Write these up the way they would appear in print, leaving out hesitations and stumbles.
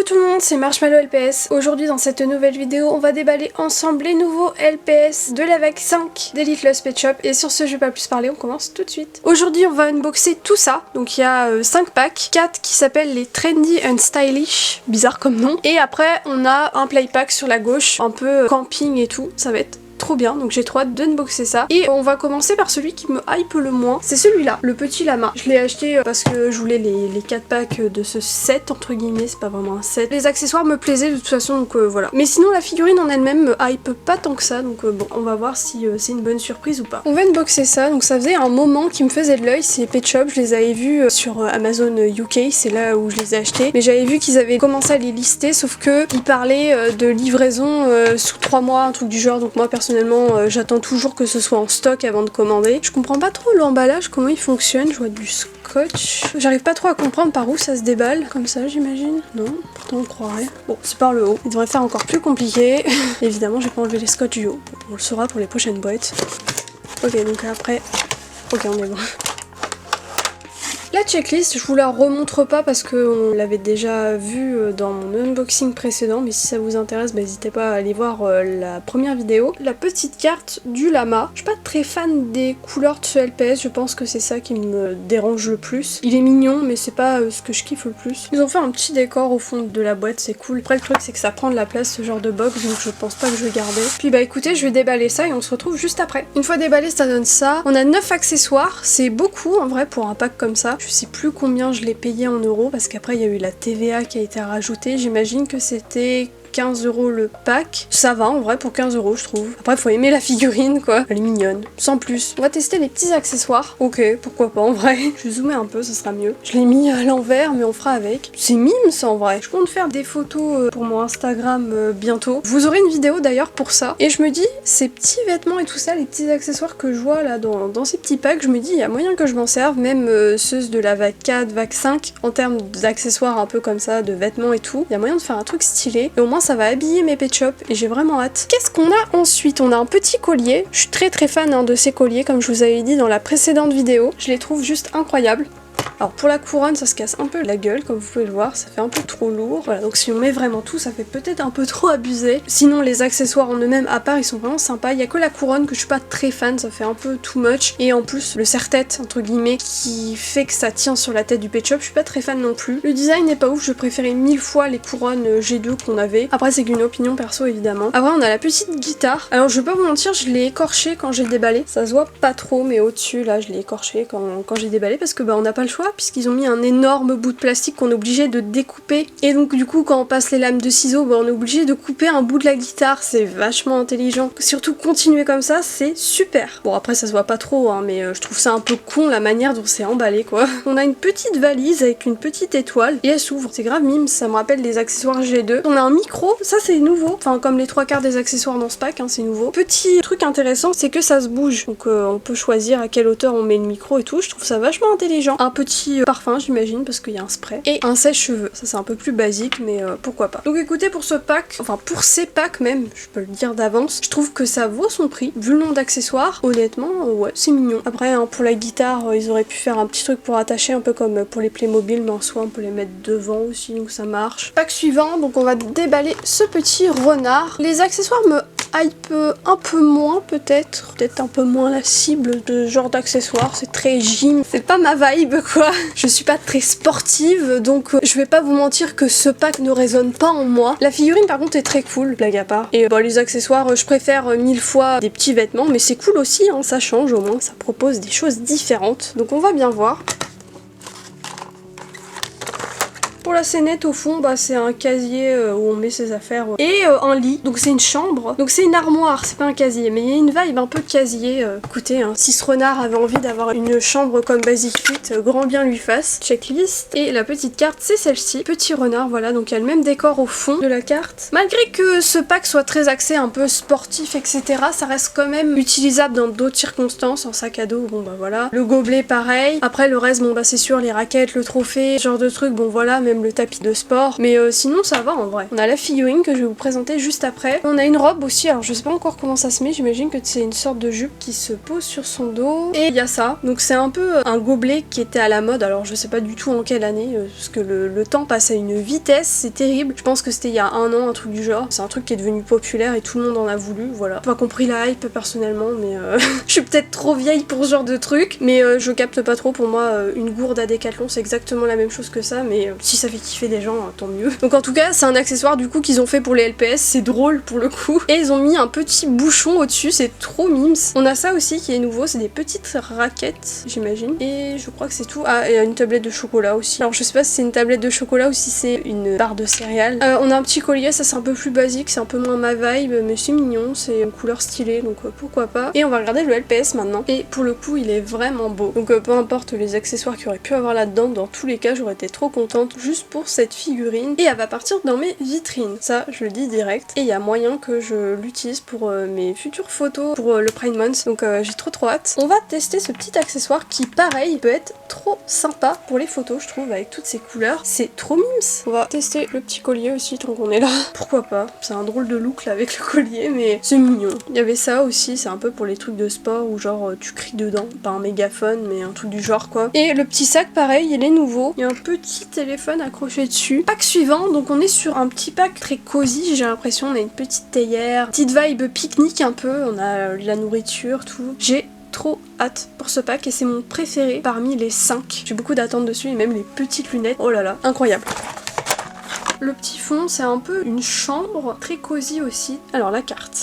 Coucou tout le monde, c'est Marshmallow LPS. Aujourd'hui dans cette nouvelle vidéo, on va déballer ensemble les nouveaux LPS de la vague 5 d'Elite Lost Pet Shop. Et sur ce, je vais pas plus parler, on commence tout de suite. Aujourd'hui, on va unboxer tout ça. Donc il y a 5 packs, 4 qui s'appellent les Trendy and Stylish, bizarre comme nom. Et après, on a un play pack sur la gauche, un peu camping et tout, ça va être trop bien, donc j'ai trop hâte d'unboxer ça. Et on va commencer par celui qui me hype le moins, c'est celui-là, le petit lama. Je l'ai acheté parce que je voulais les 4 packs de ce set, entre guillemets, c'est pas vraiment un set. Les accessoires me plaisaient de toute façon, donc voilà. Mais sinon la figurine en elle-même me hype pas tant que ça, donc bon, on va voir si c'est une bonne surprise ou pas. On va unboxer ça, donc ça faisait un moment qui me faisait de l'œil, c'est Pet Shop, je les avais vus sur Amazon UK, c'est là où je les ai achetés. Mais j'avais vu qu'ils avaient commencé à les lister, sauf que ils parlaient de livraison sous 3 mois, un truc du genre, donc moi personnellement j'attends toujours que ce soit en stock avant de commander. Je comprends pas trop l'emballage, comment il fonctionne, je vois du scotch. J'arrive pas trop à comprendre par où ça se déballe, comme ça j'imagine. Non, pourtant on croirait. Bon, c'est par le haut. Il devrait faire encore plus compliqué. Évidemment j'ai pas enlevé les scotch du haut. On le saura pour les prochaines boîtes. Ok, donc après... Ok, on est bon. La checklist, je vous la remontre pas parce qu'on l'avait déjà vue dans mon unboxing précédent, mais si ça vous intéresse, n'hésitez pas à aller voir la première vidéo. La petite carte du lama. Je suis pas très fan des couleurs de ce LPS, je pense que c'est ça qui me dérange le plus. Il est mignon, mais c'est pas ce que je kiffe le plus. Ils ont fait un petit décor au fond de la boîte, c'est cool. Après le truc c'est que ça prend de la place ce genre de box, donc je pense pas que je vais garder. Puis bah écoutez, je vais déballer ça et on se retrouve juste après. Une fois déballé, ça donne ça. On a 9 accessoires, c'est beaucoup en vrai pour un pack comme ça. Je sais plus combien je l'ai payé en euros parce qu'après il y a eu la TVA qui a été rajoutée. J'imagine que c'était 15 € le pack. Ça va en vrai pour 15 € je trouve. Après faut aimer la figurine quoi. Elle est mignonne. Sans plus. On va tester les petits accessoires. Ok, pourquoi pas en vrai. Je vais zoomer un peu, ça sera mieux. Je l'ai mis à l'envers mais on fera avec. C'est mime ça en vrai. Je compte faire des photos pour mon Instagram bientôt. Vous aurez une vidéo d'ailleurs pour ça. Et je me dis, ces petits vêtements et tout ça, les petits accessoires que je vois là dans ces petits packs, je me dis il y a moyen que je m'en serve. Même ceux de la vague 4, vague 5, en termes d'accessoires un peu comme ça, de vêtements et tout. Il y a moyen de faire un truc stylé. Et au moins ça va habiller mes Pet Shop et j'ai vraiment hâte. Qu'est-ce qu'on a ensuite? On a un petit collier. Je suis très fan de ces colliers comme je vous avais dit dans la précédente vidéo. Je les trouve juste incroyables. Alors pour la couronne ça se casse un peu la gueule comme vous pouvez le voir, ça fait un peu trop lourd. Voilà, donc si on met vraiment tout ça fait peut-être un peu trop abusé. Sinon les accessoires en eux-mêmes à part ils sont vraiment sympas. Il y a que la couronne que je suis pas très fan, ça fait un peu too much. Et en plus le serre-tête entre guillemets qui fait que ça tient sur la tête du Pet Shop, je suis pas très fan non plus. Le design n'est pas ouf, je préférais 1000 fois les couronnes G2 qu'on avait. Après c'est qu'une opinion perso évidemment. Après on a la petite guitare. Alors je vais pas vous mentir, je l'ai écorché quand j'ai déballé. Ça se voit pas trop mais au-dessus là je l'ai écorché quand j'ai déballé parce que bah on n'a pas le choix puisqu'ils ont mis un énorme bout de plastique qu'on est obligé de découper. Et donc du coup quand on passe les lames de ciseaux, bah, on est obligé de couper un bout de la guitare. C'est vachement intelligent. Surtout continuer comme ça, c'est super. Bon après ça se voit pas trop hein, mais je trouve ça un peu con la manière dont c'est emballé quoi. On a une petite valise avec une petite étoile et elle s'ouvre. C'est grave mime, ça me rappelle les accessoires G2. On a un micro, ça c'est nouveau. Enfin comme les 3/4 des accessoires dans ce pack, hein, c'est nouveau. Petit truc intéressant, c'est que ça se bouge. Donc on peut choisir à quelle hauteur on met le micro et tout. Je trouve ça vachement intelligent. Un petit parfum j'imagine parce qu'il y a un spray et un sèche-cheveux. Ça c'est un peu plus basique mais pourquoi pas. Donc écoutez pour ce pack, enfin pour ces packs même, je peux le dire d'avance, je trouve que ça vaut son prix. Vu le nombre d'accessoires, honnêtement ouais c'est mignon. Après hein, pour la guitare ils auraient pu faire un petit truc pour attacher un peu comme pour les Playmobil mais en soi on peut les mettre devant aussi donc ça marche. Pack suivant, donc on va déballer ce petit renard. Les accessoires me hype un peu moins peut-être un peu moins la cible de genre d'accessoires, c'est très gym, c'est pas ma vibe quoi. Je suis pas très sportive donc je vais pas vous mentir que ce pack ne résonne pas en moi. La figurine par contre est très cool, blague à part. Et les accessoires je préfère 1000 fois des petits vêtements mais c'est cool aussi hein, ça change au moins, ça propose des choses différentes. Donc on va bien voir. Pour la scénette au fond, bah, c'est un casier où on met ses affaires et un lit, donc c'est une chambre, donc c'est une armoire, c'est pas un casier, mais il y a une vibe un peu casier. Écoutez, hein, si ce renard avait envie d'avoir une chambre comme Basic Fit, grand bien lui fasse. Checklist, et la petite carte c'est celle-ci, petit renard, voilà, donc il y a le même décor au fond de la carte. Malgré que ce pack soit très axé un peu sportif etc, ça reste quand même utilisable dans d'autres circonstances, en sac à dos, bon bah voilà. Le gobelet pareil, après le reste bon bah c'est sûr les raquettes, le trophée, ce genre de trucs, bon voilà, mais même le tapis de sport. Mais sinon ça va en vrai. On a la figurine que je vais vous présenter juste après. On a une robe aussi, alors je sais pas encore comment ça se met, j'imagine que c'est une sorte de jupe qui se pose sur son dos. Et il y a ça, donc c'est un peu un gobelet qui était à la mode, alors je sais pas du tout en quelle année, parce que le temps passe à une vitesse, c'est terrible. Je pense que c'était il y a un an, un truc du genre. C'est un truc qui est devenu populaire et tout le monde en a voulu, voilà. J'ai pas compris la hype personnellement, mais je suis peut-être trop vieille pour ce genre de truc, mais je capte pas trop. Pour moi, une gourde à Décathlon, c'est exactement la même chose que ça, mais si ça fait kiffer des gens, tant mieux. Donc en tout cas, c'est un accessoire du coup qu'ils ont fait pour les LPS, c'est drôle pour le coup. Et ils ont mis un petit bouchon au-dessus, c'est trop mimes. On a ça aussi qui est nouveau, c'est des petites raquettes, j'imagine. Et je crois que c'est tout. Ah, et une tablette de chocolat aussi. Alors je sais pas si c'est une tablette de chocolat ou si c'est une barre de céréales. On a un petit collier, ça c'est un peu plus basique, c'est un peu moins ma vibe, mais c'est mignon, c'est une couleur stylée, donc pourquoi pas. Et on va regarder le LPS maintenant. Et pour le coup, il est vraiment beau. Donc peu importe les accessoires qu'il y aurait pu avoir là-dedans, dans tous les cas, j'aurais été trop contente juste pour cette figurine. Et elle va partir dans mes vitrines. Ça, je le dis direct. Et il y a moyen que je l'utilise pour mes futures photos pour le Pride Month. Donc j'ai trop hâte. On va tester ce petit accessoire qui, pareil, peut être trop sympa pour les photos, je trouve, avec toutes ces couleurs. C'est trop mimes. On va tester le petit collier aussi, tant qu'on est là. Pourquoi pas? C'est un drôle de look là avec le collier, mais c'est mignon. Il y avait ça aussi, c'est un peu pour les trucs de sport où genre tu cries dedans. Pas un mégaphone, mais un truc du genre quoi. Et le petit sac, pareil, il est nouveau. Il y a un petit téléphone accroché dessus. Pack suivant, donc on est sur un petit pack très cosy, j'ai l'impression. On a une petite théière, petite vibe pique-nique un peu. On a de la nourriture, tout. J'ai trop hâte pour ce pack et c'est mon préféré parmi les 5. J'ai beaucoup d'attentes dessus et même les petites lunettes. Oh là là, incroyable. Le petit fond, c'est un peu une chambre, très cosy aussi. Alors la carte.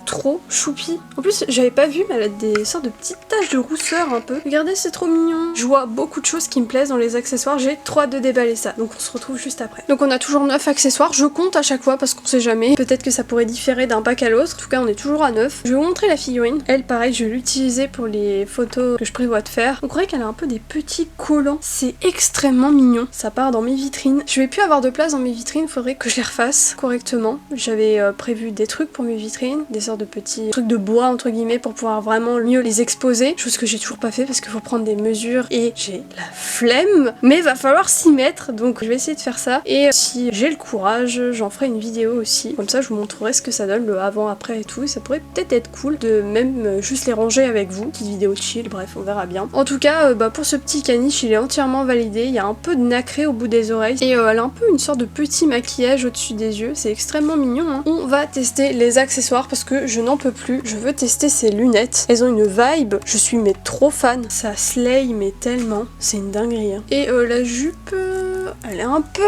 Trop choupi. En plus, j'avais pas vu, mais elle a des sortes de petites taches de rousseur un peu. Regardez, c'est trop mignon. Je vois beaucoup de choses qui me plaisent dans les accessoires. J'ai trop hâte de déballer ça. Donc on se retrouve juste après. Donc on a toujours 9 accessoires. Je compte à chaque fois parce qu'on sait jamais. Peut-être que ça pourrait différer d'un pack à l'autre. En tout cas, on est toujours à 9. Je vais vous montrer la figurine. Elle, pareil, je vais l'utiliser pour les photos que je prévois de faire. On croirait qu'elle a un peu des petits collants. C'est extrêmement mignon. Ça part dans mes vitrines. Je vais plus avoir de place dans mes vitrines. Faudrait que je les refasse correctement. J'avais prévu des trucs pour mes vitrines. Des sortes de petits trucs de bois entre guillemets pour pouvoir vraiment mieux les exposer, chose que j'ai toujours pas fait parce qu'il faut prendre des mesures et j'ai la flemme, mais va falloir s'y mettre, donc je vais essayer de faire ça. Et si j'ai le courage, j'en ferai une vidéo aussi, comme ça je vous montrerai ce que ça donne, le avant après et tout, et ça pourrait peut-être être cool de même juste les ranger avec vous, petite vidéo chill, bref on verra bien. En tout cas pour ce petit caniche, il est entièrement validé, il y a un peu de nacré au bout des oreilles et elle a un peu une sorte de petit maquillage au-dessus des yeux, c'est extrêmement mignon hein. On va tester les accessoires parce que je n'en peux plus, je veux tester ces lunettes, elles ont une vibe, je suis mais trop fan, ça slay mais tellement, c'est une dinguerie hein. Et la jupe, elle est un peu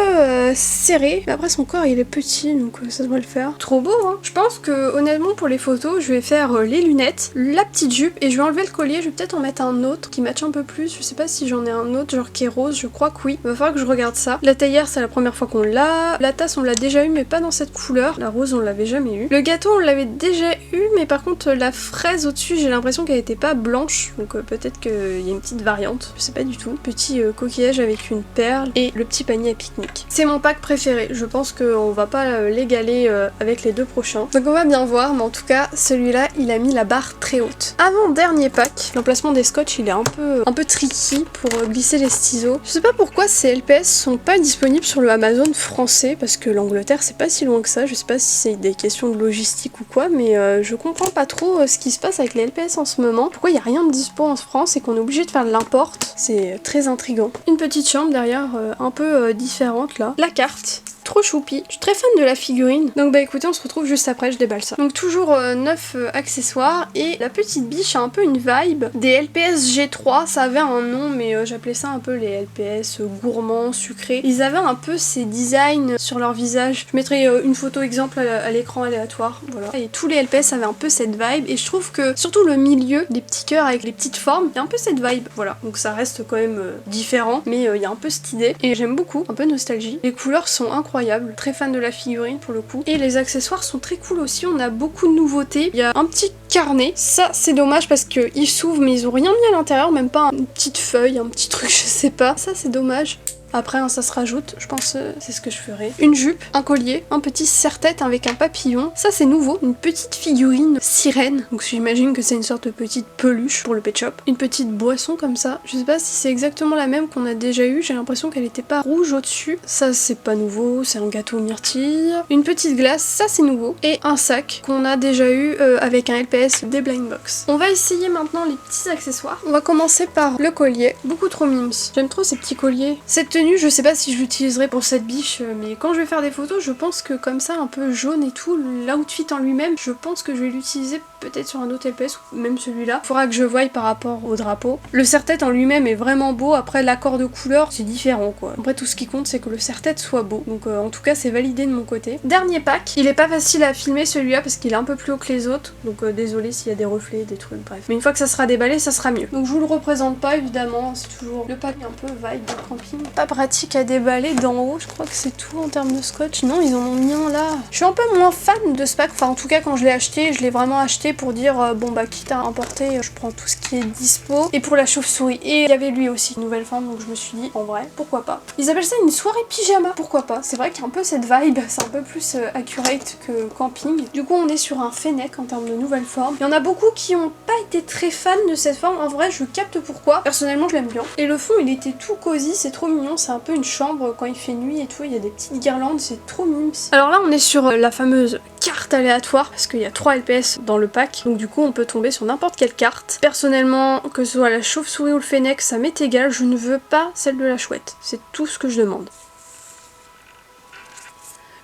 serrée, mais après son corps il est petit donc ça devrait le faire. Trop beau hein. Je pense que honnêtement pour les photos je vais faire les lunettes, la petite jupe et je vais enlever le collier, je vais peut-être en mettre un autre qui matche un peu plus, je sais pas si j'en ai un autre genre qui est rose, je crois que oui, il va falloir que je regarde ça. La théière c'est la première fois qu'on l'a, la tasse on l'a déjà eu mais pas dans cette couleur, la rose on l'avait jamais eu, le gâteau on l'avait déjà eu mais par contre la fraise au-dessus j'ai l'impression qu'elle était pas blanche donc peut-être qu'il y a une petite variante, je sais pas du tout. Petit coquillage avec une perle et le petit panier à pique-nique. C'est mon pack préféré, je pense qu'on va pas l'égaler avec les deux prochains. Donc on va bien voir, mais en tout cas celui-là il a mis la barre très haute. Avant dernier pack, l'emplacement des scotch il est un peu tricky pour glisser les ciseaux. Je sais pas pourquoi ces LPS sont pas disponibles sur le Amazon français parce que l'Angleterre c'est pas si loin que ça, je sais pas si c'est des questions de logistique ou quoi, mais je comprends pas trop ce qui se passe avec les LPS en ce moment. Pourquoi il y a rien de dispo en France et qu'on est obligé de faire de l'import, c'est très intriguant. Une petite chambre derrière un peu différente là. La carte. Trop choupi. Je suis très fan de la figurine. Donc bah écoutez, on se retrouve juste après, je déballe ça. Donc toujours 9 accessoires et la petite biche a un peu une vibe des LPS G3, ça avait un nom mais j'appelais ça un peu les LPS gourmands, sucrés. Ils avaient un peu ces designs sur leur visage. Je mettrai une photo exemple à l'écran aléatoire, voilà. Et tous les LPS avaient un peu cette vibe et je trouve que surtout le milieu, des petits cœurs avec les petites formes, il y a un peu cette vibe, voilà. Donc ça reste quand même différent mais il y a un peu cette idée et j'aime beaucoup, un peu nostalgie. Les couleurs sont incroyables. Très fan de la figurine pour le coup. Et les accessoires sont très cool aussi, on a beaucoup de nouveautés. Il y a un petit carnet, ça c'est dommage parce qu'ils s'ouvrent mais ils ont rien mis à l'intérieur, même pas une petite feuille, un petit truc, je sais pas. Ça c'est dommage. Après ça se rajoute, je pense c'est ce que je ferai. Une jupe, un collier, un petit serre-tête avec un papillon. Ça c'est nouveau, une petite figurine sirène. Donc j'imagine que c'est une sorte de petite peluche pour le pet shop. Une petite boisson comme ça. Je sais pas si c'est exactement la même qu'on a déjà eu. J'ai l'impression qu'elle était pas rouge au-dessus. Ça c'est pas nouveau, c'est un gâteau myrtille. Une petite glace, ça c'est nouveau. Et un sac qu'on a déjà eu avec un LPS des Blind Box. On va essayer maintenant les petits accessoires. On va commencer par le collier. Beaucoup trop mimes. J'aime trop ces petits colliers. Cette tenue, je sais pas si je l'utiliserai pour cette biche, mais quand je vais faire des photos, je pense que comme ça, un peu jaune et tout, l'outfit en lui-même, je pense que je vais l'utiliser peut-être sur un autre LPS ou même celui-là. Faudra que je voie par rapport au drapeau. Le serre-tête en lui-même est vraiment beau. Après, l'accord de couleur, c'est différent quoi. Après, tout ce qui compte, c'est que le serre-tête soit beau. Donc en tout cas, c'est validé de mon côté. Dernier pack. Il est pas facile à filmer celui-là parce qu'il est un peu plus haut que les autres. Donc désolé s'il y a des reflets, des trucs, bref. Mais une fois que ça sera déballé, ça sera mieux. Donc je vous le représente pas évidemment. C'est toujours le pack un peu vibe de camping. Pas pratique à déballer d'en haut. Je crois que c'est tout en termes de scotch. Non, ils en ont mis un là. Je suis un peu moins fan de ce pack. Enfin, en tout cas, quand je l'ai acheté, je l'ai vraiment acheté pour dire bon bah quitte à importer, je prends tout ce qui est dispo. Et pour la chauve-souris. Et il y avait lui aussi, une nouvelle forme, donc je me suis dit en vrai, pourquoi pas. Ils appellent ça une soirée pyjama. Pourquoi pas. C'est vrai qu'il y a un peu cette vibe. C'est un peu plus accurate que camping. Du coup, on est sur un fennec en termes de nouvelle forme. Il y en a beaucoup qui ont pas été très fans de cette forme. En vrai, je capte pourquoi. Personnellement, je l'aime bien. Et le fond, il était tout cosy, c'est trop mignon. C'est un peu une chambre quand il fait nuit et tout. Il y a des petites guirlandes, c'est trop mimes. Alors là, on est sur la fameuse carte aléatoire parce qu'il y a 3 LPS dans le pack. Donc du coup, on peut tomber sur n'importe quelle carte. Personnellement, que ce soit la chauve-souris ou le fennec, ça m'est égal. Je ne veux pas celle de la chouette. C'est tout ce que je demande.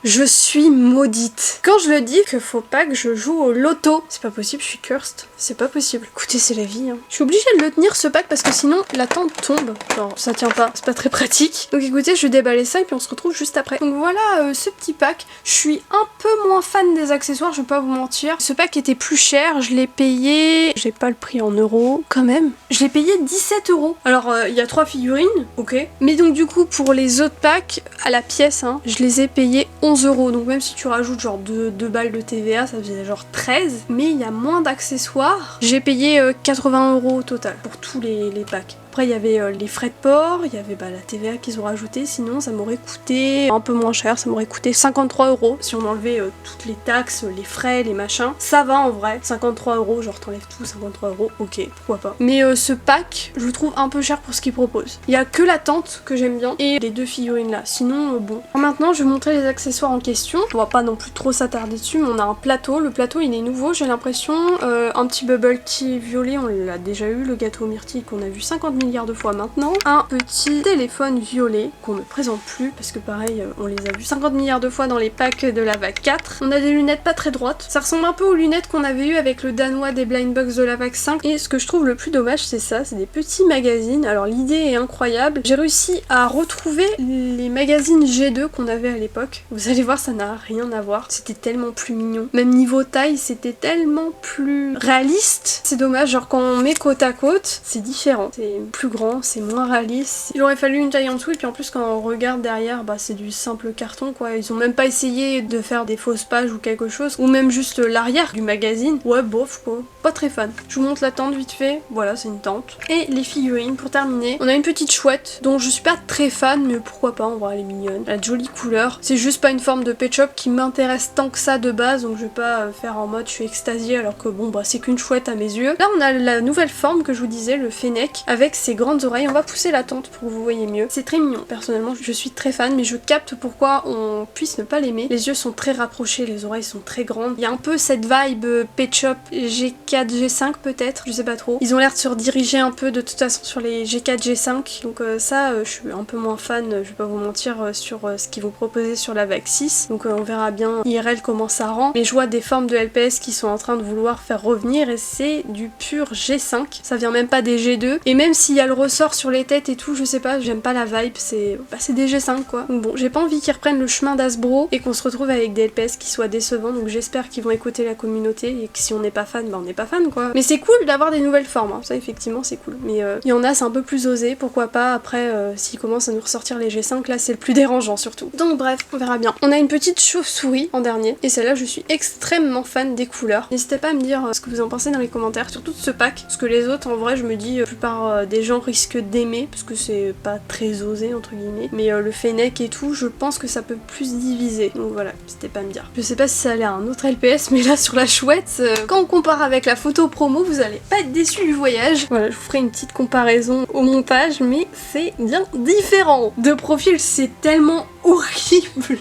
Je suis maudite. Quand je le dis que faut pas que je joue au loto, c'est pas possible, je suis cursed. C'est pas possible. Écoutez, c'est la vie. Hein. Je suis obligée de le tenir ce pack parce que sinon la tente tombe. Genre, ça tient pas. C'est pas très pratique. Donc écoutez, je vais déballer ça et puis on se retrouve juste après. Donc voilà ce petit pack. Je suis un peu moins fan des accessoires, je vais pas vous mentir. Ce pack était plus cher. Je l'ai payé... J'ai pas le prix en euros quand même. Je l'ai payé 17 €. Alors, il y a 3 figurines, ok. Mais donc du coup, pour les autres packs, à la pièce, hein, je les ai payés 11 €. Donc même si tu rajoutes genre 2 balles de TVA, ça faisait genre 13. Mais il y a moins d'accessoires. J'ai payé 80 € au total pour tous les packs. Après il y avait les frais de port, il y avait la TVA qu'ils ont rajouté, sinon ça m'aurait coûté un peu moins cher, ça m'aurait coûté 53 € si on enlevait toutes les taxes, les frais, les machins. Ça va en vrai, 53 €, genre t'enlèves tout, 53 €, ok, pourquoi pas. Mais ce pack, je le trouve un peu cher pour ce qu'il propose. Il y a que la tente que j'aime bien et les 2 figurines là, sinon bon. Maintenant je vais montrer les accessoires en question, on va pas non plus trop s'attarder dessus, mais on a un plateau, le plateau il est nouveau, j'ai l'impression, un petit bubble tea violet, on l'a déjà eu, le gâteau myrtille qu'on a vu 50 milliards de fois maintenant, un petit téléphone violet qu'on ne présente plus parce que pareil on les a vus 50 milliards de fois dans les packs de la vague 4. On a des lunettes pas très droites, ça ressemble un peu aux lunettes qu'on avait eu avec le danois des blind box de la vague 5 et ce que je trouve le plus dommage c'est ça, c'est des petits magazines. Alors l'idée est incroyable, j'ai réussi à retrouver les magazines G2 qu'on avait à l'époque. Vous allez voir ça n'a rien à voir, c'était tellement plus mignon. Même niveau taille c'était tellement plus réaliste. C'est dommage, genre quand on met côte à côte c'est différent, c'est plus grand, c'est moins réaliste. Il aurait fallu une taille en dessous et puis en plus quand on regarde derrière c'est du simple carton quoi. Ils ont même pas essayé de faire des fausses pages ou quelque chose ou même juste l'arrière du magazine. Ouais bof quoi, pas très fan. Je vous montre la tente vite fait, voilà c'est une tente. Et les figurines pour terminer. On a une petite chouette dont je suis pas très fan mais pourquoi pas, on voit elle est mignonne. Elle a de jolies couleurs. C'est juste pas une forme de pet shop qui m'intéresse tant que ça de base donc je vais pas faire en mode je suis extasiée alors que bon c'est qu'une chouette à mes yeux. Là on a la nouvelle forme que je vous disais, le fennec avec ses grandes oreilles. On va pousser la tente pour que vous voyez mieux. C'est très mignon. Personnellement, je suis très fan, mais je capte pourquoi on puisse ne pas l'aimer. Les yeux sont très rapprochés, les oreilles sont très grandes. Il y a un peu cette vibe pet shop G4, G5 peut-être, je sais pas trop. Ils ont l'air de se rediriger un peu de toute façon sur les G4, G5. Donc ça, je suis un peu moins fan, je vais pas vous mentir, sur ce qu'ils vont proposer sur la vague 6. Donc on verra bien IRL comment ça rend. Mais je vois des formes de LPS qui sont en train de vouloir faire revenir et c'est du pur G5. Ça vient même pas des G2. Et même s'il y a le ressort sur les têtes et tout, je sais pas, j'aime pas la vibe, c'est des G5 quoi. Donc bon, j'ai pas envie qu'ils reprennent le chemin d'Asbro et qu'on se retrouve avec des LPS qui soient décevants, donc j'espère qu'ils vont écouter la communauté et que si on n'est pas fan, on n'est pas fan quoi. Mais c'est cool d'avoir des nouvelles formes, hein. Ça effectivement c'est cool. Mais il y en a, c'est un peu plus osé, pourquoi pas après s'ils commencent à nous ressortir les G5, là c'est le plus dérangeant surtout. Donc bref, on verra bien. On a une petite chauve-souris en dernier, et celle-là je suis extrêmement fan des couleurs. N'hésitez pas à me dire ce que vous en pensez dans les commentaires, surtout de ce pack, parce que les autres en vrai je me dis, la plupart des gens risquent d'aimer, parce que c'est pas très osé entre guillemets, mais le Fennec et tout, je pense que ça peut plus diviser. Donc voilà, n'hésitez pas à me dire. Je sais pas si ça allait à un autre LPS, mais là sur la chouette, quand on compare avec la photo promo, vous allez pas être déçus du voyage. Voilà, je vous ferai une petite comparaison au montage, mais c'est bien différent. De profil, c'est tellement horrible.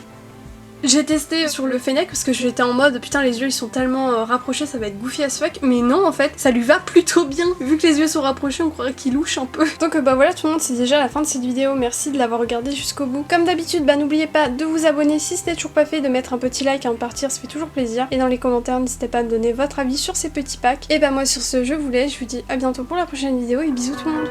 J'ai testé sur le Fennec parce que j'étais en mode putain les yeux ils sont tellement rapprochés, ça va être goofy as fuck, mais non en fait ça lui va plutôt bien. Vu que les yeux sont rapprochés on croirait qu'il louche un peu. Donc bah voilà tout le monde, c'est déjà la fin de cette vidéo, merci de l'avoir regardé jusqu'au bout. Comme d'habitude bah n'oubliez pas de vous abonner si ce n'est toujours pas fait, de mettre un petit like avant de partir, ça fait toujours plaisir. Et dans les commentaires n'hésitez pas à me donner votre avis sur ces petits packs. Et bah moi sur ce je vous laisse, je vous dis à bientôt pour la prochaine vidéo et bisous tout le monde.